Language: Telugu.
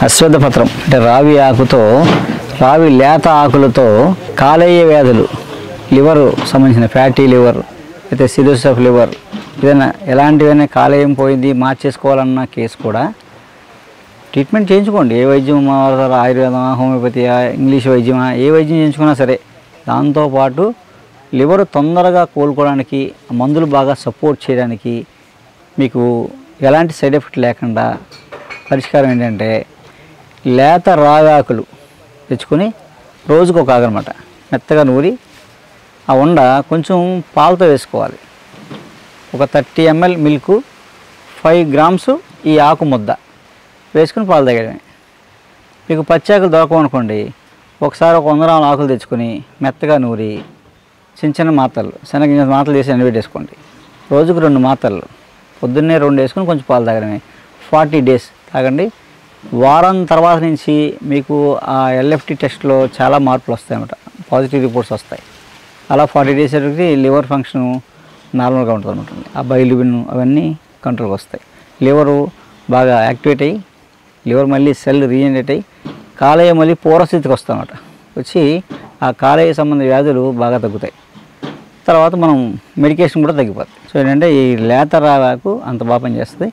అశ్వత్థపత్రం అంటే రావి ఆకుతో, రావి లేత ఆకులతో కాలేయ వ్యాధులు, లివర్ సంబంధించిన ఫ్యాటీ లివర్ అయితే సిరోసిస్ ఆఫ్ లివర్, ఏదైనా ఎలాంటివైనా కాలేయం పోయింది మార్చేసుకోవాలన్న కేసు కూడా ట్రీట్మెంట్ చేయించుకోండి. ఏ వైద్యం వాడతారో, ఆయుర్వేదమా, హోమియోపతియా, ఇంగ్లీష్ వైద్యమా, ఏ వైద్యం చేయించుకున్నా సరే దాంతోపాటు లివర్ తొందరగా కోలుకోవడానికి, మందులు బాగా సపోర్ట్ చేయడానికి మీకు ఎలాంటి సైడ్ ఎఫెక్ట్ లేకుండా పరిష్కారం ఏంటంటే లేత రాగాకులు తెచ్చుకొని రోజుకు ఒక ఆగనమాట మెత్తగా నూరి ఆ ఉండ కొంచెం పాలతో వేసుకోవాలి. ఒక 30 ml మిల్క్, 5 grams ఈ ఆకు ముద్ద వేసుకుని పాలు తాగడమే. మీకు పచ్చి ఆకులు దొరకమనుకోండి, ఒకసారి ఒక 100 grams ఆకులు తెచ్చుకొని మెత్తగా నూరి చిన్న చిన్న మాత్రలు, శనగింజ మాత్రలు చేసి ఎండబెట్టేసుకోండి. రోజుకు 2 మాత్రలు, పొద్దున్నే 2 వేసుకొని కొంచెం పాలు తాగడమే. 40 days తాగండి. వారం తర్వాత నుంచి మీకు ఆ LFT టెస్ట్లో చాలా మార్పులు వస్తాయన్నమాట, పాజిటివ్ రిపోర్ట్స్ వస్తాయి. అలా 40 days వరకు లివర్ ఫంక్షన్ నార్మల్గా ఉంటుంది. ఆ బైలిబిన్ అవన్నీ కంట్రోల్కి వస్తాయి. లివరు బాగా యాక్టివేట్ అయ్యి, లివర్ మళ్ళీ సెల్ రీజనరేట్ అయ్యి కాలేయం మళ్ళీ పూర్వస్థితికి వస్తాయన్నమాట. వచ్చి ఆ కాలేయ సంబంధ వ్యాధులు బాగా తగ్గుతాయి. తర్వాత మనం మెడికేషన్ కూడా తగ్గిపోతుంది. సో ఏంటంటే ఈ లేత రాగాకు అంత బాగా పనిచేస్తుంది.